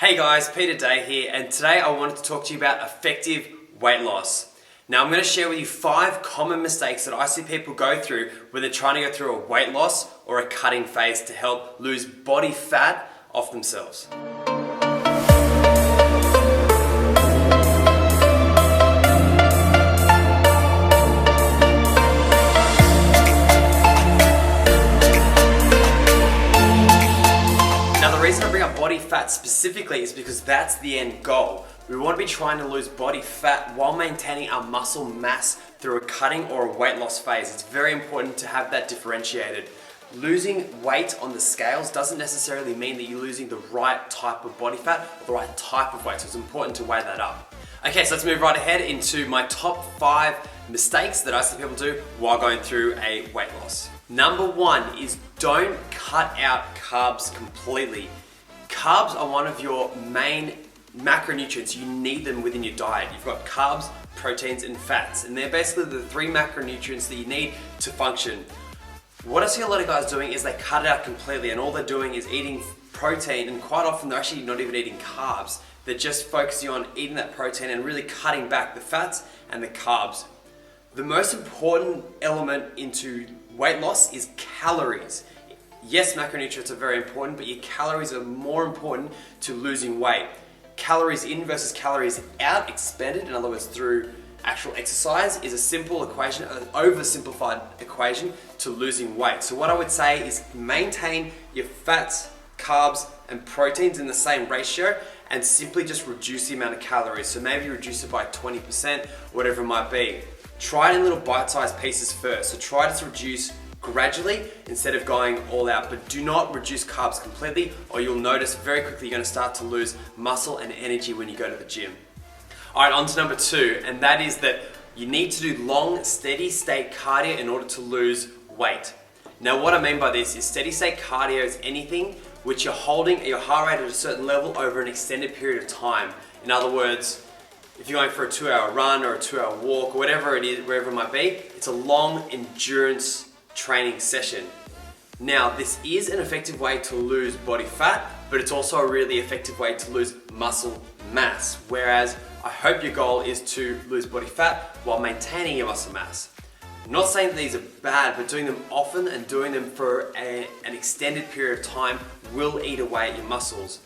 Hey guys, PETEDAY here, and today I wanted to talk to you about effective weight loss. Now I'm going to share with you 5 common mistakes that I see people go through when they're trying to go through a weight loss or a cutting phase to help lose body fat off themselves. Now the reason I bring up body fat specifically is because that's the end goal. We want to be trying to lose body fat while maintaining our muscle mass through a cutting or a weight loss phase. It's very important to have that differentiated. Losing weight on the scales doesn't necessarily mean that you're losing the right type of body fat or the right type of weight, so it's important to weigh that up. Okay, so let's move right ahead into my top 5 mistakes that I see people do while going through a weight loss. Number 1 is don't cut out carbs completely. Carbs are one of your main macronutrients. You need them within your diet. You've got carbs, proteins, and fats, and they're basically the 3 macronutrients that you need to function. What I see a lot of guys doing is they cut it out completely, and all they're doing is eating protein, and quite often they're actually not even eating carbs. They're just focusing on eating that protein and really cutting back the fats and the carbs. The most important element into weight loss is calories. Yes, macronutrients are very important, but your calories are more important to losing weight. Calories in versus calories out expended, in other words through actual exercise, is a simple equation, an oversimplified equation to losing weight. So what I would say is maintain your fats, carbs, and proteins in the same ratio and simply just reduce the amount of calories. So maybe reduce it by 20%, whatever it might be. Try it in little bite-sized pieces first. So try to reduce gradually instead of going all out, but do not reduce carbs completely or you'll notice very quickly you're going to start to lose muscle and energy when you go to the gym. Alright, on to number 2, and that is that you need to do long, steady state cardio in order to lose weight. Now what I mean by this is steady state cardio is anything which you're holding your heart rate at a certain level over an extended period of time. In other words, if you're going for a 2-hour run or a 2-hour walk or whatever it is, wherever it might be, it's a long endurance training session. Now this is an effective way to lose body fat, but it's also a really effective way to lose muscle mass. Whereas I hope your goal is to lose body fat while maintaining your muscle mass. I'm not saying that these are bad, but doing them often and doing them for an extended period of time will eat away at your muscles.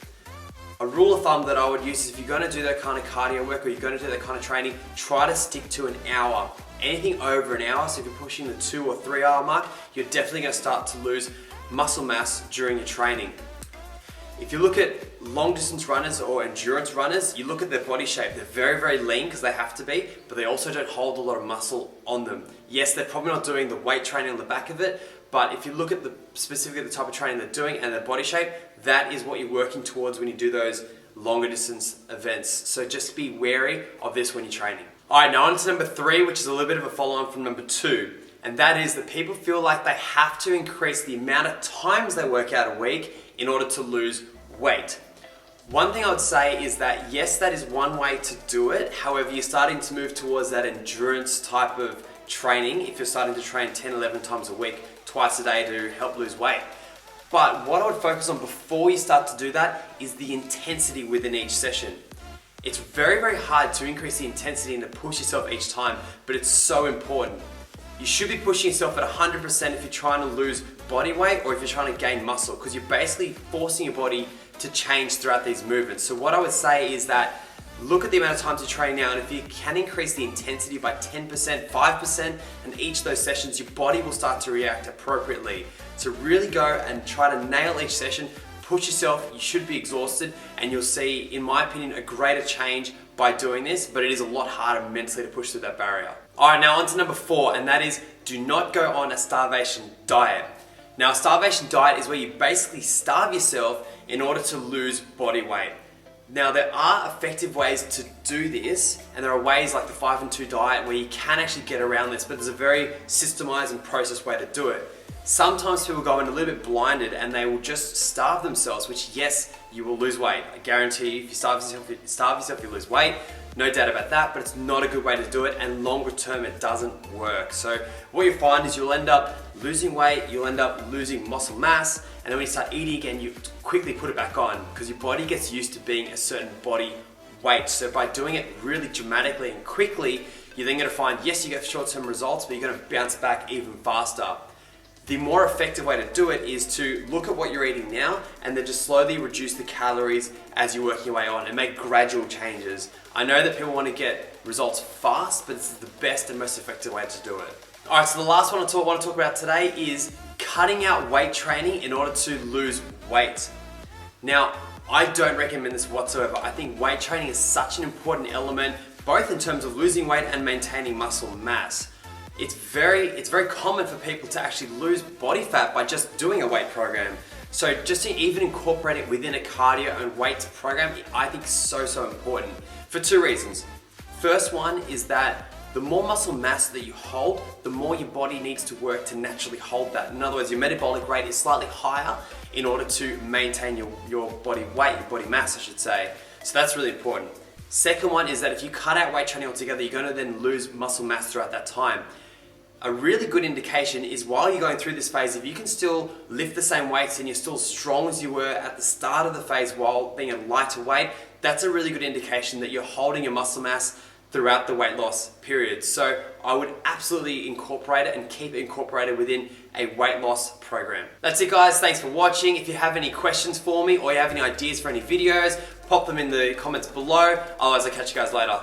A rule of thumb that I would use is if you're going to do that kind of cardio work or you're going to do that kind of training, try to stick to an hour. Anything over an hour, so if you're pushing the 2 or 3 hour mark, you're definitely going to start to lose muscle mass during your training. If you look at long distance runners or endurance runners, you look at their body shape. They're very, very lean because they have to be, but they also don't hold a lot of muscle on them. Yes, they're probably not doing the weight training on the back of it, but if you look at specifically the type of training they're doing and their body shape, that is what you're working towards when you do those longer distance events. So just be wary of this when you're training. Alright, now on to number 3, which is a little bit of a follow on from number 2. And that is that people feel like they have to increase the amount of times they work out a week in order to lose weight. One thing I would say is that yes, that is one way to do it. However, you're starting to move towards that endurance type of training if you're starting to train 10, 11 times a week, twice a day to help lose weight. But what I would focus on before you start to do that is the intensity within each session. It's very, very hard to increase the intensity and to push yourself each time, but it's so important. You should be pushing yourself at 100% if you're trying to lose body weight or if you're trying to gain muscle, because you're basically forcing your body to change throughout these movements. So what I would say is that look at the amount of times you train now, and if you can increase the intensity by 10%, 5%, and each of those sessions, your body will start to react appropriately. So really go and try to nail each session, push yourself. You should be exhausted, and you'll see, in my opinion, a greater change by doing this, but it is a lot harder mentally to push through that barrier. Alright, now on to number 4, and that is do not go on a starvation diet. Now, a starvation diet is where you basically starve yourself in order to lose body weight. Now, there are effective ways to do this, and there are ways like the 5 and 2 diet where you can actually get around this, but there's a very systemized and processed way to do it. Sometimes people go in a little bit blinded and they will just starve themselves, which yes, you will lose weight. I guarantee you, if you starve yourself, you lose weight. no doubt about that, but it's not a good way to do it, and longer term it doesn't work. So what you find is you'll end up losing weight, you'll end up losing muscle mass, and then when you start eating again, you quickly put it back on because your body gets used to being a certain body weight. So by doing it really dramatically and quickly, you're then going to find, yes, you get short-term results, but you're going to bounce back even faster. The more effective way to do it is to look at what you're eating now and then just slowly reduce the calories as you're working your way on and make gradual changes. I know that people want to get results fast, but this is the best and most effective way to do it. All right, so the last one I want to talk about today is cutting out weight training in order to lose weight. Now, I don't recommend this whatsoever. I think weight training is such an important element, both in terms of losing weight and maintaining muscle mass. It's very common for people to actually lose body fat by just doing a weight program. So just to even incorporate it within a cardio and weights program, I think is so important for two reasons. First one is that the more muscle mass that you hold, the more your body needs to work to naturally hold that. In other words, your metabolic rate is slightly higher in order to maintain your body weight, your body mass, I should say. So that's really important. Second one is that if you cut out weight training altogether, you're going to then lose muscle mass throughout that time. A really good indication is while you're going through this phase, if you can still lift the same weights and you're still as strong as you were at the start of the phase while being a lighter weight, that's a really good indication that you're holding your muscle mass throughout the weight loss period. So I would absolutely incorporate it and keep it incorporated within a weight loss program. That's it, guys. Thanks for watching. If you have any questions for me or you have any ideas for any videos, pop them in the comments below. Otherwise, I'll catch you guys later.